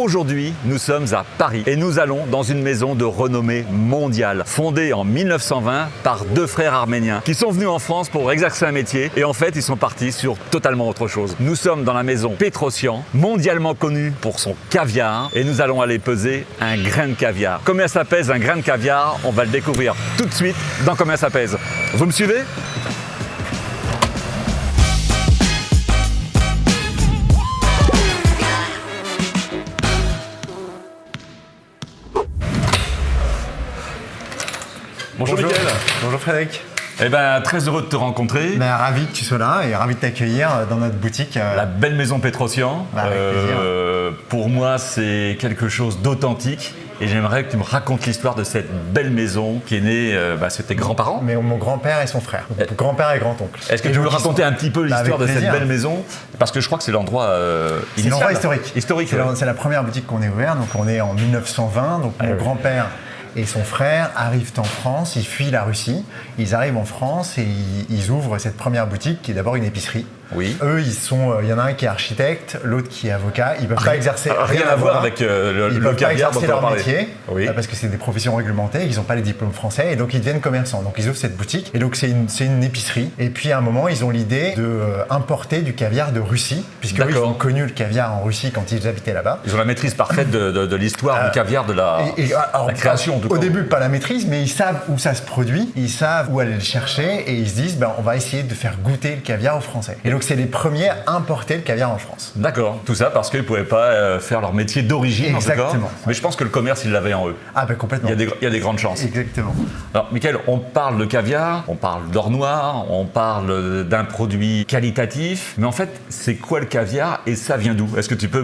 Aujourd'hui, nous sommes à Paris et nous allons dans une maison de renommée mondiale, fondée en 1920 par deux frères arméniens qui sont venus en France pour exercer un métier et en fait, ils sont partis sur totalement autre chose. Nous sommes dans la maison Petrosian, mondialement connue pour son caviar et nous allons aller peser un grain de caviar. Combien ça pèse un grain de caviar? On va le découvrir tout de suite dans Combien ça pèse. Vous me suivez? Bonjour Mickaël. Bonjour Frédéric. Eh ben, très heureux de te rencontrer. Ravi que tu sois là et ravi de t'accueillir dans notre boutique. La belle maison Petrosian. Avec plaisir. Pour moi, c'est quelque chose d'authentique et j'aimerais que tu me racontes l'histoire de cette belle maison qui est née, c'est tes grands-parents. Mais mon grand-père et son frère. Donc, grand-père et grand-oncle. Est-ce que tu veux raconter un petit peu l'histoire de cette belle maison? Parce que je crois que c'est l'endroit c'est l'endroit historique. Historique. C'est la première boutique qu'on ait ouverte, donc on est en 1920. Donc mon grand-père et son frère arrivent en France, ils fuient la Russie, ils arrivent en France et ils ouvrent cette première boutique qui est d'abord une épicerie. Oui. Eux, il y en a un qui est architecte, l'autre qui est avocat. Ils ne peuvent pas exercer rien à voir avec le caviar dont on va leur parler. métier, Oui. Parce que c'est des professions réglementées, ils n'ont pas les diplômes français et donc ils deviennent commerçants. Donc ils ouvrent cette boutique et donc c'est une épicerie. Et puis à un moment, ils ont l'idée de importer du caviar de Russie, puisque eux, ils ont connu le caviar en Russie quand ils habitaient là-bas. Ils ont la maîtrise parfaite de l'histoire du caviar, de la création. Au début, pas la maîtrise, mais ils savent où ça se produit, ils savent où aller le chercher et ils se disent on va essayer de faire goûter le caviar aux Français. Et donc c'est les premiers à importer le caviar en France. D'accord, tout ça parce qu'ils ne pouvaient pas faire leur métier d'origine. Exactement. En tout cas. Mais je pense que le commerce, ils l'avaient en eux. Ah ben complètement. Il y a des grandes chances. Exactement. Alors Mickaël, on parle de caviar, on parle d'or noir, on parle d'un produit qualitatif, mais en fait, c'est quoi le caviar et ça vient d'où? Est-ce que tu peux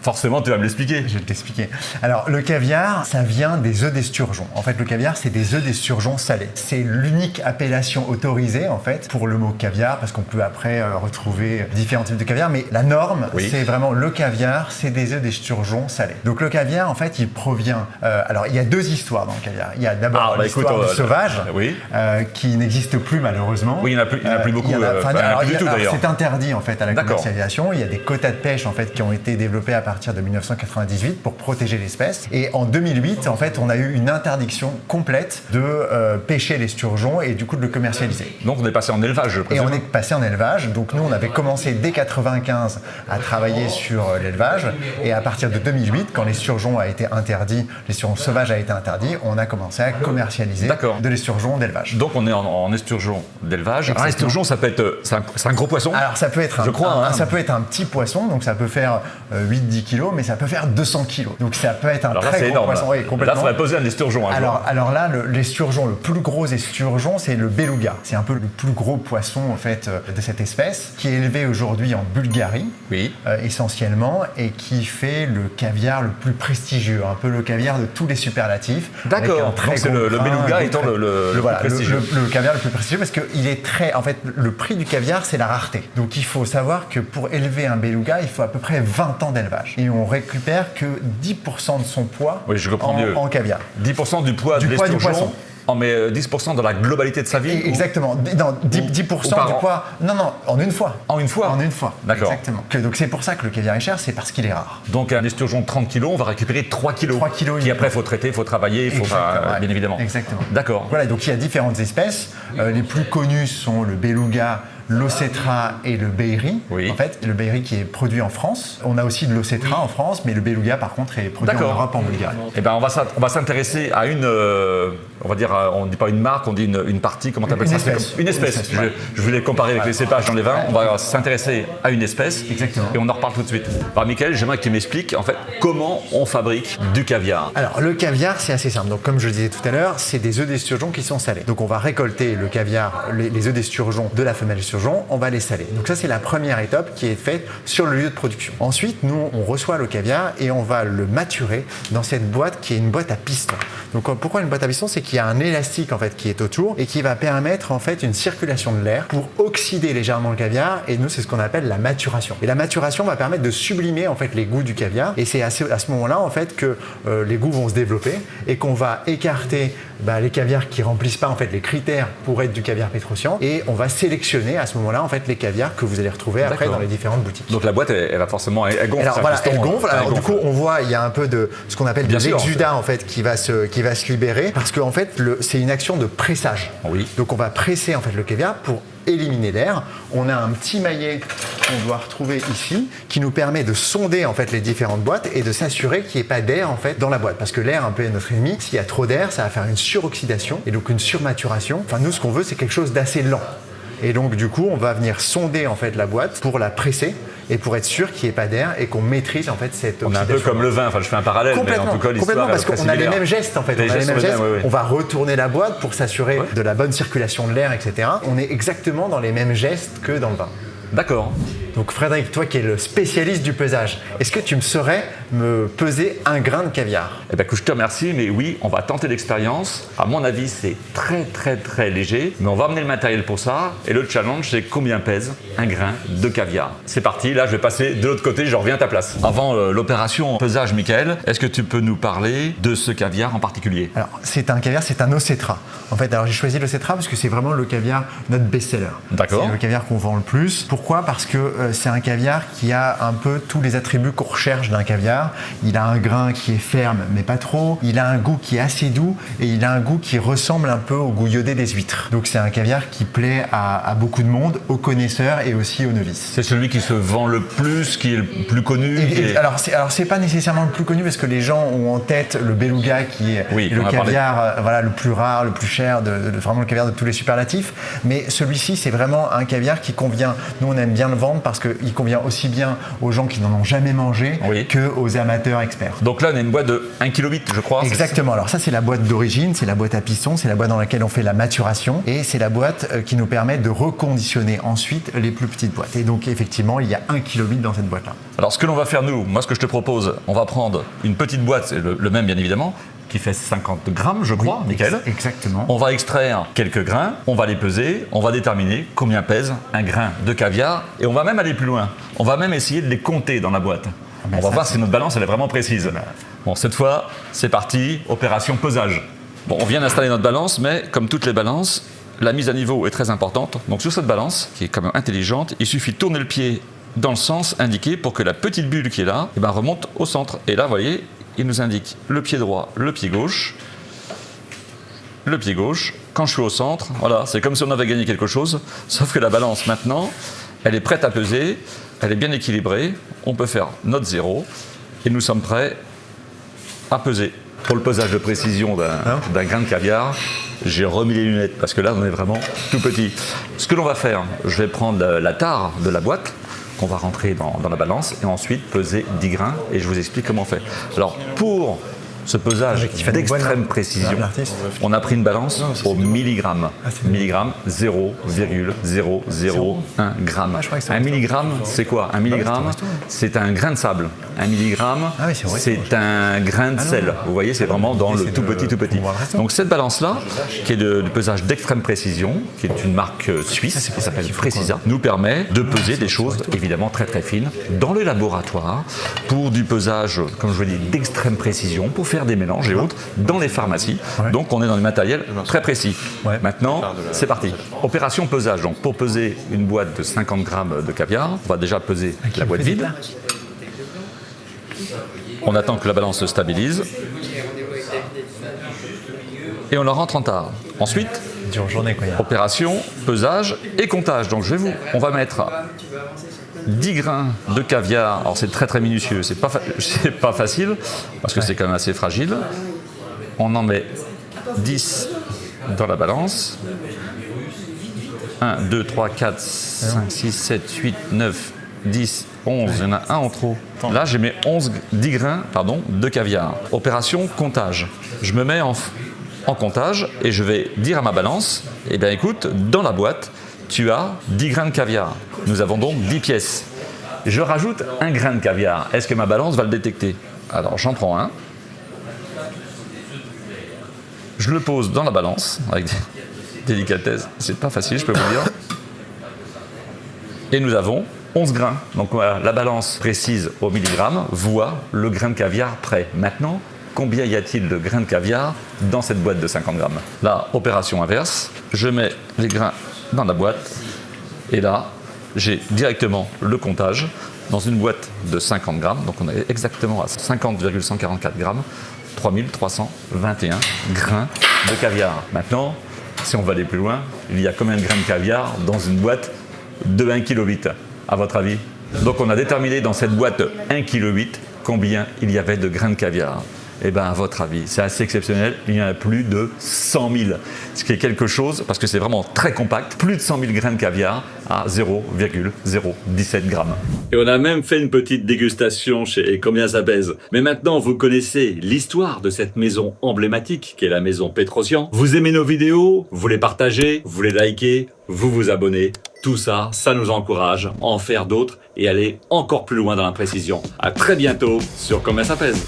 forcément, tu vas me l'expliquer? Je vais t'expliquer. Alors le caviar, ça vient des œufs d'esturgeon. En fait, le caviar, c'est des œufs d'esturgeon salés. C'est l'unique appellation autorisée en fait pour le mot caviar, parce qu'on peut après retrouver différents types de caviar, mais la norme, c'est vraiment le caviar, c'est des œufs d'esturgeon salés. Donc le caviar, en fait, il provient... alors, il y a deux histoires dans le caviar. Il y a d'abord l'histoire du sauvage, qui n'existe plus malheureusement. Oui, il n'y en a plus beaucoup. Plus du tout d'ailleurs. C'est interdit en fait à la commercialisation. Il y a des quotas de pêche en fait qui ont été développés à partir de 1998 pour protéger l'espèce. Et en 2008, en fait, on a eu une interdiction complète de pêcher l'esturgeon et du coup de le commercialiser. Donc on est passé en élevage, je présume. Et on est passé en élevage. Donc nous, on avait commencé dès 1995 à travailler sur l'élevage. Et à partir de 2008, quand l'esturgeon a été interdit, l'esturgeon sauvage a été interdit, on a commencé à commercialiser de l'esturgeon d'élevage. Donc on est en esturgeon d'élevage. Un esturgeon, ça peut être, c'est un gros poisson. Alors ça peut être ça peut être un petit poisson, donc ça peut faire 8-10 kilos, mais ça peut faire 200 kilos. Donc ça peut être un très gros poisson. Oui, complètement. Là, il faudrait poser un esturgeon. Alors là, l'esturgeon, le plus gros esturgeon, c'est le beluga. C'est un peu le plus gros poisson en fait de cette espèce, qui est élevé aujourd'hui en Bulgarie, essentiellement, et qui fait le caviar le plus prestigieux, un peu le caviar de tous les superlatifs. D'accord. Donc c'est le beluga étant le plus prestigieux. Le caviar le plus prestigieux, parce qu'il est très... En fait, le prix du caviar, c'est la rareté. Donc il faut savoir que pour élever un beluga, il faut à peu près 20 ans d'élevage. Et on récupère que 10% de son poids en caviar. 10% du poids de l'esturgeon. Oh, mais 10% de la globalité de sa vie? Exactement. Non, 10% du poids. Non, en une fois. En une fois? En une fois. D'accord. Exactement. Donc c'est pour ça que le caviar est cher, c'est parce qu'il est rare. Donc un esturgeon de 30 kg, on va récupérer 3 kg. 3 kg. Qui après, il faut traiter, il faut travailler, bien évidemment. Exactement. D'accord. Voilà, donc il y a différentes espèces. Les plus connues sont le beluga, l'Océtra et le Béri. En fait, le Béri qui est produit en France. On a aussi de l'Océtra en France, mais le beluga par contre est produit en Europe, en Bulgarie. Eh ben, on va s'intéresser à une, on va dire, on ne dit pas une marque, on dit une partie, comment tu appelles ça? Une espèce. Je voulais comparer avec les cépages dans les vins. On va s'intéresser à une espèce. Exactement. Et on en reparle tout de suite. Alors Mickaël, j'aimerais que tu m'expliques en fait comment on fabrique du caviar. Alors le caviar, c'est assez simple. Donc comme je le disais tout à l'heure, c'est des œufs d'esturgeon qui sont salés. Donc on va récolter le caviar, les œufs d'esturgeon de la femelle esturgeon, on va les saler. Donc ça, c'est la première étape qui est faite sur le lieu de production. Ensuite, nous, on reçoit le caviar et on va le maturer dans cette boîte qui est une boîte à piston. Donc pourquoi une boîte à piston? C'est qu'il y a un élastique en fait qui est autour et qui va permettre en fait une circulation de l'air pour oxyder légèrement le caviar, et nous, c'est ce qu'on appelle la maturation. Et la maturation va permettre de sublimer en fait les goûts du caviar, et c'est à ce moment-là en fait que les goûts vont se développer et qu'on va écarter les caviars qui remplissent pas en fait les critères pour être du caviar Pétrosian, et on va sélectionner à ce moment-là en fait les caviars que vous allez retrouver après dans les différentes boutiques. Donc la boîte, elle va forcément, elle gonfle. Alors voilà, elle gonfle. Alors du coup, on voit, il y a un peu de ce qu'on appelle de l'exudat en fait qui va se libérer, parce qu'en fait, c'est une action de pressage. Oui. Donc on va presser en fait le caviar pour éliminer l'air. On a un petit maillet qu'on doit retrouver ici qui nous permet de sonder en fait les différentes boîtes et de s'assurer qu'il n'y ait pas d'air en fait dans la boîte, parce que l'air un peu est notre ennemi. S'il y a trop d'air, ça va faire une suroxydation et donc une surmaturation. Enfin, nous, ce qu'on veut, c'est quelque chose d'assez lent. Et donc du coup, on va venir sonder en fait la boîte pour la presser et pour être sûr qu'il n'y ait pas d'air et qu'on maîtrise en fait cette oxydation. On est un peu comme le vin, enfin je fais un parallèle, mais en tout cas complètement, parce qu'on a les mêmes gestes en fait. On va retourner la boîte pour s'assurer de la bonne circulation de l'air, etc. On est exactement dans les mêmes gestes que dans le vin. D'accord. Donc Frédéric, toi qui es le spécialiste du pesage, est-ce que tu me saurais me peser un grain de caviar? Eh bien, je te remercie, mais oui, on va tenter l'expérience. À mon avis, c'est très léger, mais on va amener le matériel pour ça. Et le challenge, c'est combien pèse un grain de caviar. C'est parti, là je vais passer de l'autre côté, je reviens à ta place. Avant l'opération pesage, Michael, est-ce que tu peux nous parler de ce caviar en particulier? Alors, c'est un caviar, c'est un Ocetra. En fait, alors j'ai choisi l'Ocetra parce que c'est vraiment le caviar, notre best-seller. D'accord. C'est le caviar qu'on vend le plus. Pourquoi? Parce que c'est un caviar qui a un peu tous les attributs qu'on recherche d'un caviar. Il a un grain qui est ferme, mais pas trop. Il a un goût qui est assez doux et il a un goût qui ressemble un peu au goût iodé des huîtres. Donc c'est un caviar qui plaît à beaucoup de monde, aux connaisseurs et aussi aux novices. C'est celui qui se vend le plus, qui est le plus connu. Alors c'est pas nécessairement le plus connu parce que les gens ont en tête le beluga qui est le caviar le plus rare, le plus cher, vraiment le caviar de tous les superlatifs. Mais celui-ci, c'est vraiment un caviar qui convient. Nous, on aime bien le vendre parce qu'il convient aussi bien aux gens qui n'en ont jamais mangé qu'aux amateurs experts. Donc là, on a une boîte de 1,8 kg, je crois. Exactement. Alors ça, c'est la boîte d'origine, c'est la boîte à piston, c'est la boîte dans laquelle on fait la maturation et c'est la boîte qui nous permet de reconditionner ensuite les plus petites boîtes. Et donc, effectivement, il y a 1,8 kg dans cette boîte-là. Alors, ce que l'on va faire, nous, moi, ce que je te propose, on va prendre une petite boîte, c'est le même, bien évidemment, qui fait 50 grammes, je crois, Michael. Exactement. On va extraire quelques grains, on va les peser, on va déterminer combien pèse un grain de caviar et on va même aller plus loin. On va même essayer de les compter dans la boîte. On va voir si notre balance elle est vraiment précise. Bon, cette fois, c'est parti, opération pesage. Bon, on vient d'installer notre balance, mais comme toutes les balances, la mise à niveau est très importante. Donc sur cette balance, qui est quand même intelligente, il suffit de tourner le pied dans le sens indiqué pour que la petite bulle qui est là remonte au centre. Et là, vous voyez, il nous indique le pied droit, le pied gauche. Le pied gauche, quand je suis au centre, voilà, c'est comme si on avait gagné quelque chose, sauf que la balance maintenant, elle est prête à peser, elle est bien équilibrée, on peut faire notre zéro et nous sommes prêts à peser. Pour le pesage de précision d'un grain de caviar, j'ai remis les lunettes parce que là on est vraiment tout petit. Ce que l'on va faire, je vais prendre la tare de la boîte, qu'on va rentrer dans la balance et ensuite peser 10 grains et je vous explique comment on fait. Alors pour ce pesage d'extrême précision, on a pris une balance au milligramme. Milligramme, 0,001 gramme. Un milligramme, c'est quoi? Un milligramme, c'est un grain de sable. Un milligramme, c'est un grain de sel. Vous voyez, c'est vraiment dans le tout petit. Donc cette balance-là, qui est de pesage d'extrême précision, qui est une marque suisse, qui s'appelle Precisa, nous permet de peser des choses évidemment très fines dans les laboratoires pour du pesage, comme je vous l'ai dit, d'extrême précision, pour faire des mélanges et autres dans les pharmacies. Donc on est dans du matériel très précis. Maintenant, c'est parti. Opération pesage. Donc pour peser une boîte de 50 grammes de caviar, on va déjà peser la boîte vide. On attend que la balance se stabilise. Et on la rentre en tare. Ensuite, opération, pesage et comptage. Donc on va mettre 10 grains de caviar, alors c'est très minutieux, c'est pas facile parce que c'est quand même assez fragile. On en met 10 dans la balance. 1, 2, 3, 4, 5, 6, 7, 8, 9, 10, 11, il y en a un en trop. Là j'ai mis 10 grains de caviar. Opération comptage. Je me mets en comptage et je vais dire à ma balance, eh bien écoute, dans la boîte, tu as 10 grains de caviar. Nous avons donc 10 pièces. Je rajoute un grain de caviar. Est-ce que ma balance va le détecter? Alors j'en prends un. Je le pose dans la balance avec délicatesse. C'est pas facile, je peux vous dire. Et nous avons 11 grains. Donc voilà, la balance précise au milligramme voit le grain de caviar prêt. Maintenant, combien y a-t-il de grains de caviar dans cette boîte de 50 grammes. Là, opération inverse, je mets les grains dans la boîte et là, j'ai directement le comptage dans une boîte de 50 grammes. Donc on est exactement à 50,144 grammes, 3321 grains de caviar. Maintenant, si on va aller plus loin, il y a combien de grains de caviar dans une boîte de 1,8 kg à votre avis? Donc on a déterminé dans cette boîte 1,8 kg combien il y avait de grains de caviar. Eh bien, à votre avis, c'est assez exceptionnel, il y en a plus de 100 000. Ce qui est quelque chose, parce que c'est vraiment très compact, plus de 100 000 grains de caviar à 0,017 grammes. Et on a même fait une petite dégustation chez Combien ça pèse. Mais maintenant, vous connaissez l'histoire de cette maison emblématique qui est la maison Petrosian. Vous aimez nos vidéos, vous les partagez, vous les likez, vous vous abonnez. Tout ça, ça nous encourage à en faire d'autres et aller encore plus loin dans la précision. À très bientôt sur Combien ça pèse.